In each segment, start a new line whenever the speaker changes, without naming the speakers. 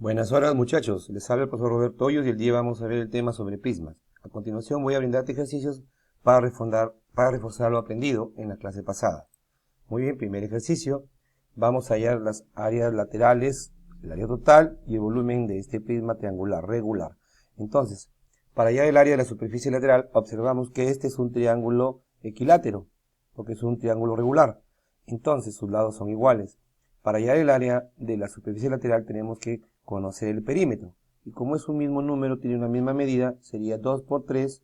Buenas horas muchachos, les habla el profesor Roberto Hoyos y el día vamos a ver el tema sobre prismas. A continuación voy a brindarte ejercicios para reforzar lo aprendido en la clase pasada. Muy bien, primer ejercicio, vamos a hallar las áreas laterales, el área total y el volumen de este prisma triangular regular. Entonces, para hallar el área de la superficie lateral, observamos que este es un triángulo equilátero, porque es un triángulo regular. Entonces, sus lados son iguales. Para hallar el área de la superficie lateral tenemos que conocer el perímetro. Y como es un mismo número, tiene una misma medida, sería 2 por 3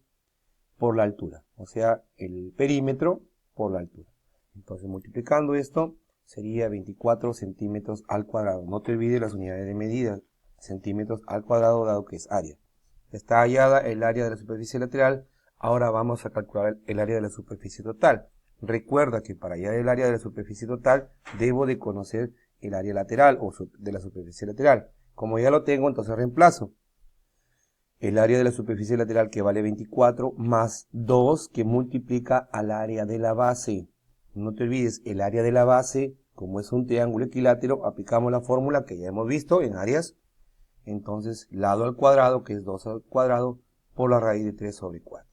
por la altura. O sea, el perímetro por la altura. Entonces, multiplicando esto, sería 24 centímetros al cuadrado. No te olvides las unidades de medida, centímetros al cuadrado, dado que es área. Está hallada el área de la superficie lateral. Ahora vamos a calcular el área de la superficie total. Recuerda que para hallar el área de la superficie total, debo de conocer el área lateral o de la superficie lateral. Como ya lo tengo, entonces reemplazo el área de la superficie lateral, que vale 24, más 2, que multiplica al área de la base. No te olvides, el área de la base, como es un triángulo equilátero, aplicamos la fórmula que ya hemos visto en áreas. Entonces, lado al cuadrado, que es 2 al cuadrado, por la raíz de 3 sobre 4.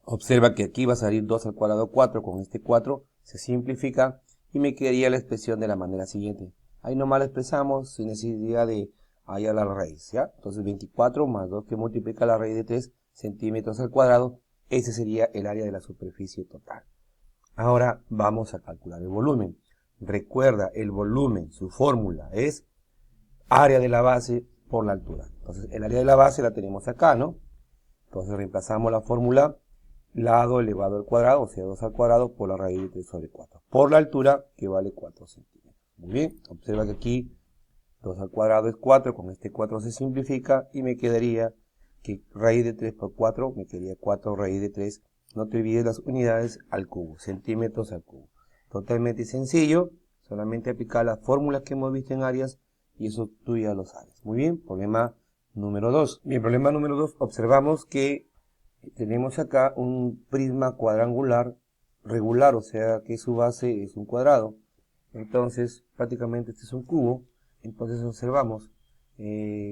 Observa que aquí va a salir 2 al cuadrado 4, con este 4 se simplifica y me quedaría la expresión de la manera siguiente. Ahí nomás la expresamos sin necesidad de hallar la raíz, ¿ya? Entonces 24 más 2 que multiplica la raíz de 3 centímetros al cuadrado, ese sería el área de la superficie total. Ahora vamos a calcular el volumen. Recuerda, el volumen, su fórmula es área de la base por la altura. Entonces el área de la base la tenemos acá, ¿no? Entonces reemplazamos la fórmula lado elevado al cuadrado, o sea 2 al cuadrado por la raíz de 3 sobre 4. Por la altura, que vale 4 centímetros. Muy bien, observa que aquí 2 al cuadrado es 4, con este 4 se simplifica y me quedaría que raíz de 3 por 4, me quedaría 4 raíz de 3. No te olvides las unidades al cubo, centímetros al cubo. Totalmente sencillo, solamente aplicar las fórmulas que hemos visto en áreas y eso tú ya lo sabes. Muy bien, problema número 2. Bien, problema número 2, observamos que tenemos acá un prisma cuadrangular regular, o sea que su base es un cuadrado. Entonces, prácticamente este es un cubo. Entonces observamos,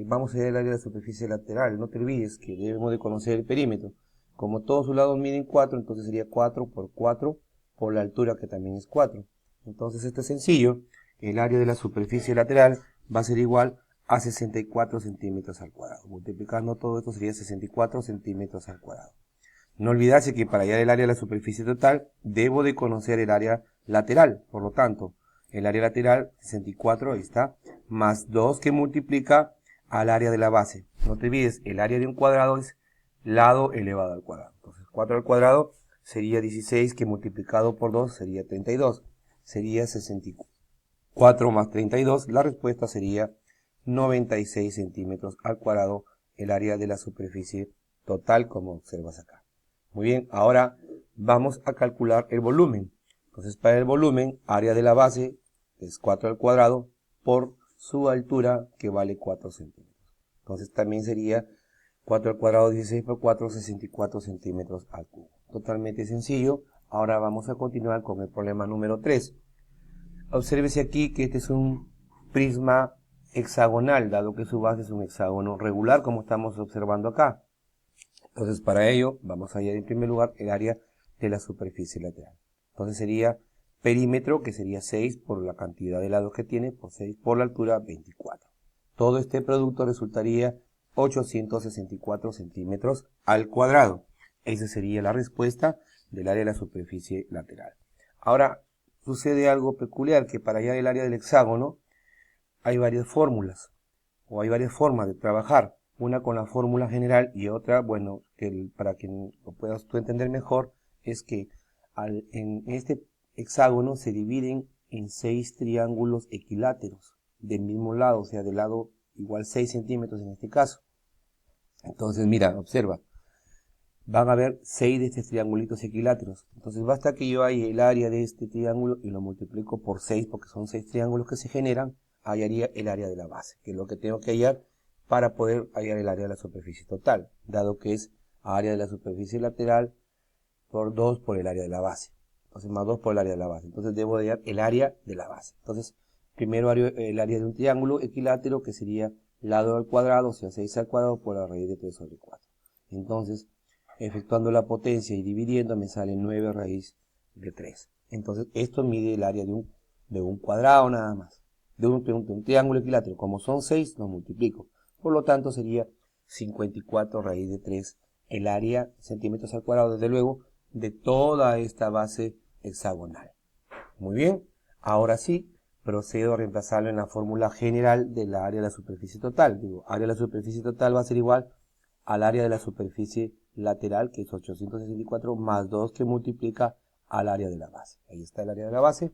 vamos a ir al área de la superficie lateral. No te olvides que debemos de conocer el perímetro. Como todos sus lados miden 4, entonces sería 4 por 4 por la altura, que también es 4. Entonces esto es sencillo. El área de la superficie lateral va a ser igual a 64 centímetros al cuadrado. Multiplicando todo esto sería 64 centímetros al cuadrado. No olvidarse que para hallar el área de la superficie total, debo de conocer el área lateral. Por lo tanto, el área lateral, 64, ahí está, más 2 que multiplica al área de la base. No te olvides, el área de un cuadrado es lado elevado al cuadrado. Entonces, 4 al cuadrado sería 16, que multiplicado por 2 sería 32. Sería 64 más 32, la respuesta sería 96 centímetros al cuadrado, el área de la superficie total, como observas acá. Muy bien, ahora vamos a calcular el volumen. Entonces, para el volumen, área de la base es 4 al cuadrado por su altura, que vale 4 centímetros. Entonces, también sería 4 al cuadrado, 16 por 4, 64 centímetros al cubo. Totalmente sencillo. Ahora vamos a continuar con el problema número 3. Obsérvese aquí que este es un prisma hexagonal, dado que su base es un hexágono regular, como estamos observando acá. Entonces, para ello, vamos a hallar en primer lugar el área de la superficie lateral. Entonces sería perímetro, que sería 6 por la cantidad de lados que tiene, por 6 por la altura, 24. Todo este producto resultaría 864 centímetros al cuadrado. Esa sería la respuesta del área de la superficie lateral. Ahora, sucede algo peculiar, que para hallar el área del hexágono hay varias fórmulas, o hay varias formas de trabajar. Una con la fórmula general y otra, bueno, para que lo puedas tú entender mejor, es que en este hexágono se dividen en 6 triángulos equiláteros del mismo lado, o sea, del lado igual 6 centímetros en este caso. Entonces, mira, observa, van a haber 6 de estos triangulitos equiláteros. Entonces basta que yo halle el área de este triángulo y lo multiplico por 6, porque son 6 triángulos que se generan, hallaría el área de la base, que es lo que tengo que hallar para poder hallar el área de la superficie total, dado que es área de la superficie lateral por 2 por el área de la base. Entonces más 2 por el área de la base. Entonces debo hallar el área de la base. Entonces Primero el área de un triángulo equilátero, que sería lado al cuadrado, o sea 6 al cuadrado por la raíz de 3 sobre 4. Entonces, efectuando la potencia y dividiendo, me sale 9 raíz de 3. Entonces, esto mide el área de un cuadrado nada más. De un triángulo equilátero. Como son 6, lo multiplico. Por lo tanto, sería 54 raíz de 3 el área, centímetros al cuadrado, desde luego, de toda esta base hexagonal. Muy bien, ahora sí, procedo a reemplazarlo en la fórmula general del área de la superficie total. Digo, área de la superficie total va a ser igual al área de la superficie lateral, que es 864, más 2 que multiplica al área de la base. Ahí está el área de la base.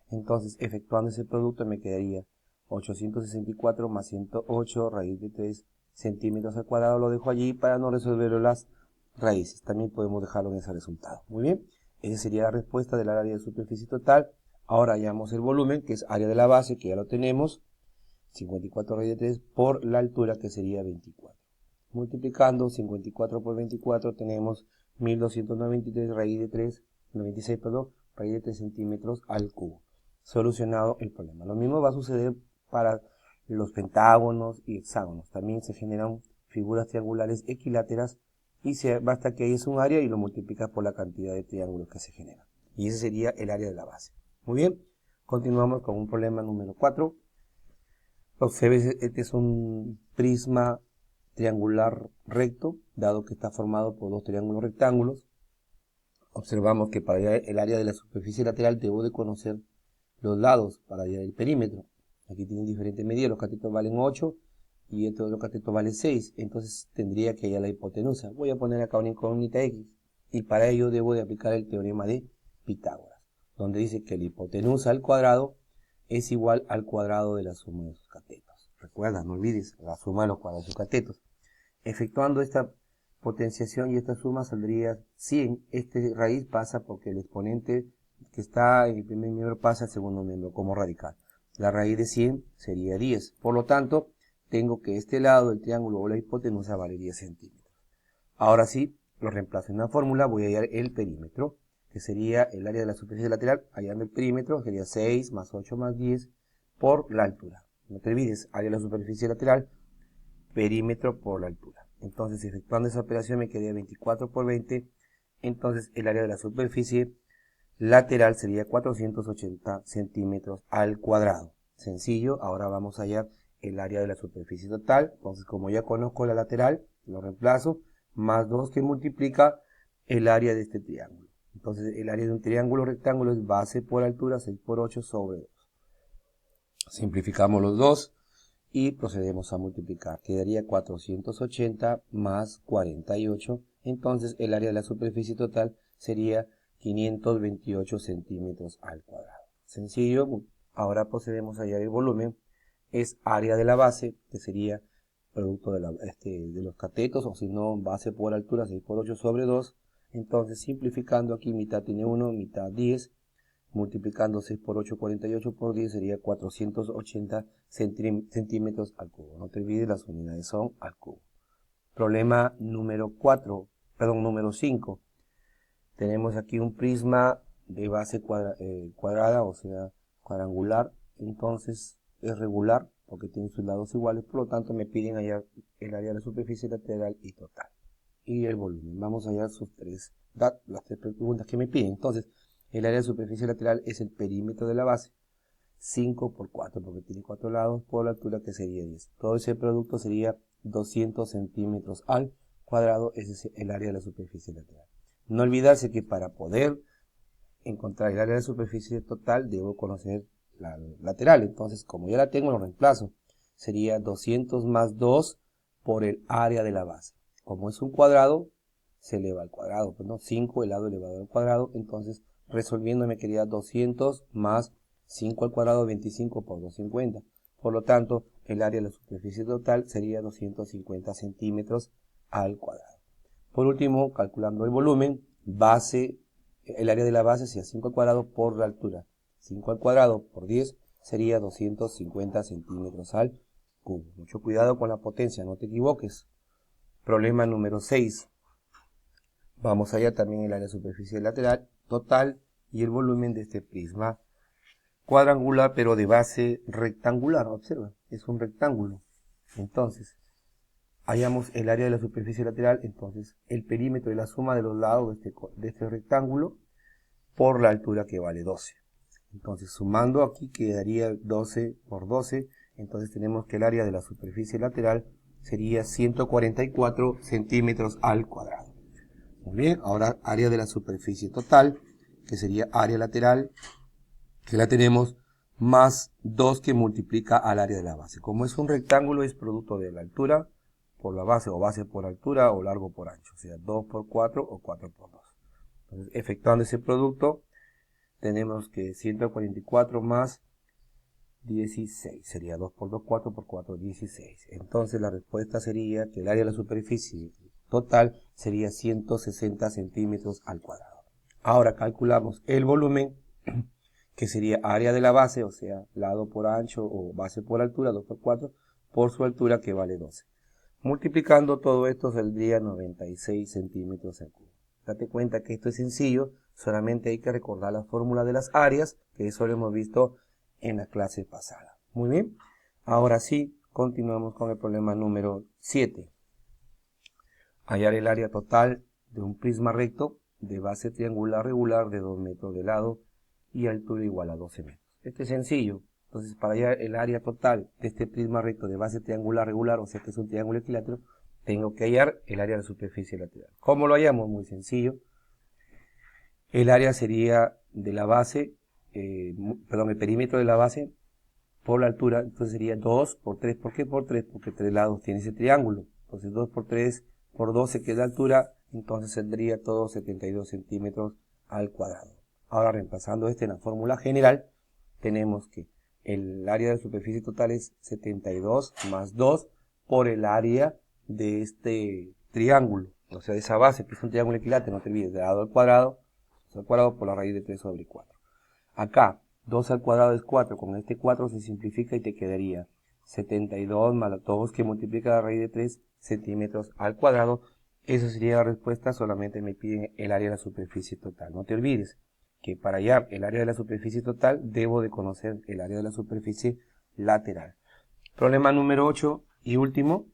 Entonces, efectuando ese producto, me quedaría 864 más 108 raíz de 3 centímetros al cuadrado. Lo dejo allí para no resolver las raíces. También podemos dejarlo en ese resultado. Muy bien, esa sería la respuesta del área de superficie total. Ahora hallamos el volumen, que es área de la base, que ya lo tenemos, 54 raíz de 3 por la altura, que sería 24. Multiplicando 54 por 24 tenemos 1293 raíz de 3, 96, perdón, raíz de 3 centímetros al cubo. Solucionado el problema. Lo mismo va a suceder para los pentágonos y hexágonos. También se generan figuras triangulares equiláteras y basta que hayas un área y lo multiplicas por la cantidad de triángulos que se generan. Y ese sería el área de la base. Muy bien, continuamos con un problema número 4. Observe, este es un prisma triangular recto, dado que está formado por dos triángulos rectángulos. Observamos que para hallar el área de la superficie lateral debo de conocer los lados para hallar el perímetro. Aquí tienen diferentes medidas, los catetos valen 8 y este otro cateto vale 6, entonces tendría que hallar la hipotenusa. Voy a poner acá una incógnita x y para ello debo de aplicar el teorema de Pitágoras, donde dice que la hipotenusa al cuadrado es igual al cuadrado de la suma de sus catetos. Recuerda, no olvides, la suma de los cuadrados de sus catetos. Efectuando esta potenciación y esta suma saldría 100. Este raíz pasa porque el exponente que está en el primer miembro pasa al segundo miembro como radical. La raíz de 100 sería 10. Por lo tanto, tengo que este lado del triángulo o la hipotenusa vale 10 centímetros. Ahora sí, lo reemplazo en una fórmula, voy a hallar el perímetro, que sería el área de la superficie lateral. Hallando el perímetro sería 6 más 8 más 10 por la altura. No te olvides, área de la superficie lateral, perímetro por la altura. Entonces, efectuando esa operación me quedé 24 por 20. Entonces, el área de la superficie lateral sería 480 centímetros al cuadrado. Sencillo. Ahora vamos a hallar el área de la superficie total. Entonces, como ya conozco la lateral, lo reemplazo, más 2 que multiplica el área de este triángulo. Entonces, el área de un triángulo rectángulo es base por altura, 6 por 8 sobre 2. Simplificamos los dos y procedemos a multiplicar. Quedaría 480 más 48. Entonces, el área de la superficie total sería 528 centímetros al cuadrado. Sencillo. Ahora procedemos a hallar el volumen. Es área de la base, que sería producto de los catetos, o si no, base por altura, 6 por 8 sobre 2. Entonces, simplificando aquí, mitad tiene 1, mitad 10. Multiplicando 6 por 8, 48 por 10 sería 480 centímetros al cubo. No te olvides, las unidades son al cubo. Problema número 5. Tenemos aquí un prisma de base cuadrada, o sea, cuadrangular. Entonces es regular porque tiene sus lados iguales. Por lo tanto, me piden hallar el área de la superficie lateral y total. Y el volumen. Vamos a hallar las tres preguntas que me piden. Entonces, el área de superficie lateral es el perímetro de la base. 5 por 4, porque tiene 4 lados, por la altura, que sería 10. Todo ese producto sería 200 centímetros al cuadrado. Ese es el área de la superficie lateral. No olvidarse que para poder encontrar el área de superficie total, debo conocer la lateral. Entonces, como ya la tengo, lo reemplazo. Sería 200 más 2 por el área de la base. Como es un cuadrado, se eleva al cuadrado. Pues no, 5 elevado al cuadrado. Entonces, resolviendo me quedaría 200 más 5 al cuadrado, 25 por 250. Por lo tanto, el área de la superficie total sería 250 centímetros al cuadrado. Por último, calculando el volumen, el área de la base sería 5 al cuadrado por la altura. 5 al cuadrado por 10 sería 250 centímetros al cubo. Mucho cuidado con la potencia, no te equivoques. Problema número 6. Vamos allá también el área de superficie lateral total y el volumen de este prisma cuadrangular, pero de base rectangular. Observa, es un rectángulo. Entonces, hallamos el área de la superficie lateral, entonces el perímetro de la suma de los lados de este rectángulo por la altura, que vale 12. Entonces, sumando aquí quedaría 12 por 12, entonces tenemos que el área de la superficie lateral sería 144 centímetros al cuadrado. Muy bien, ahora área de la superficie total, que sería área lateral, que la tenemos, más 2 que multiplica al área de la base. Como es un rectángulo, es producto de la altura por la base, o base por altura, o largo por ancho, o sea, 2 por 4 o 4 por 2. Entonces, efectuando ese producto, tenemos que 144 más 16, sería 2 por 2, 4 por 4, 16. Entonces la respuesta sería que el área de la superficie total sería 160 centímetros al cuadrado. Ahora calculamos el volumen, que sería área de la base, o sea, lado por ancho o base por altura, 2 por 4, por su altura, que vale 12. Multiplicando todo esto saldría 96 centímetros al cubo. Date cuenta que esto es sencillo, solamente hay que recordar la fórmula de las áreas, que eso lo hemos visto en la clase pasada. Muy bien, ahora sí, continuamos con el problema número 7. Hallar el área total de un prisma recto de base triangular regular de 2 metros de lado y altura igual a 12 metros. Este es sencillo. Entonces, para hallar el área total de este prisma recto de base triangular regular, o sea que es un triángulo equilátero, tengo que hallar el área de la superficie lateral. ¿Cómo lo hallamos? Muy sencillo. El área sería de la base, el perímetro de la base por la altura, entonces sería 2 por 3. ¿Por qué por 3? Porque 3 lados tiene ese triángulo. Entonces 2 por 3 por 12, que es la altura, entonces saldría todo 72 centímetros al cuadrado. Ahora, reemplazando en la fórmula general, tenemos que el área de la superficie total es 72 más 2 por el área de este triángulo, o sea, de esa base, que es un triángulo equilátero, no te olvides, de lado al cuadrado por la raíz de 3 sobre 4. Acá, 2 al cuadrado es 4, con este 4 se simplifica y te quedaría 72 más 2, que multiplica la raíz de 3 centímetros al cuadrado. Esa sería la respuesta, solamente me piden el área de la superficie total. No te olvides que para hallar el área de la superficie total, debo de conocer el área de la superficie lateral. Problema número 8 y último,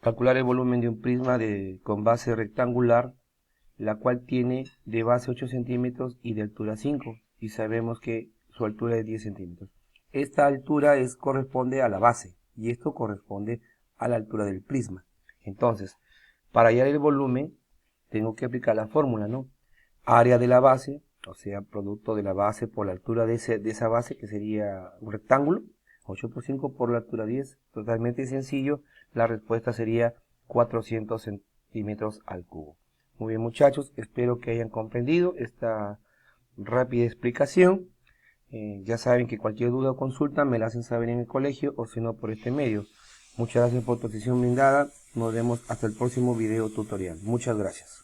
calcular el volumen de un prisma con base rectangular, la cual tiene de base 8 centímetros y de altura 5, y sabemos que su altura es 10 centímetros. Esta altura corresponde a la base, y esto corresponde a la altura del prisma. Entonces, para hallar el volumen, tengo que aplicar la fórmula, ¿no? Área de la base, o sea, producto de la base por la altura de esa base, que sería un rectángulo, 8 por 5 por la altura 10, totalmente sencillo. La respuesta sería 400 centímetros al cubo. Muy bien, muchachos, espero que hayan comprendido esta rápida explicación. Ya saben que cualquier duda o consulta me la hacen saber en el colegio, o si no por este medio. Muchas gracias por tu atención brindada. Nos vemos hasta el próximo video tutorial. Muchas gracias.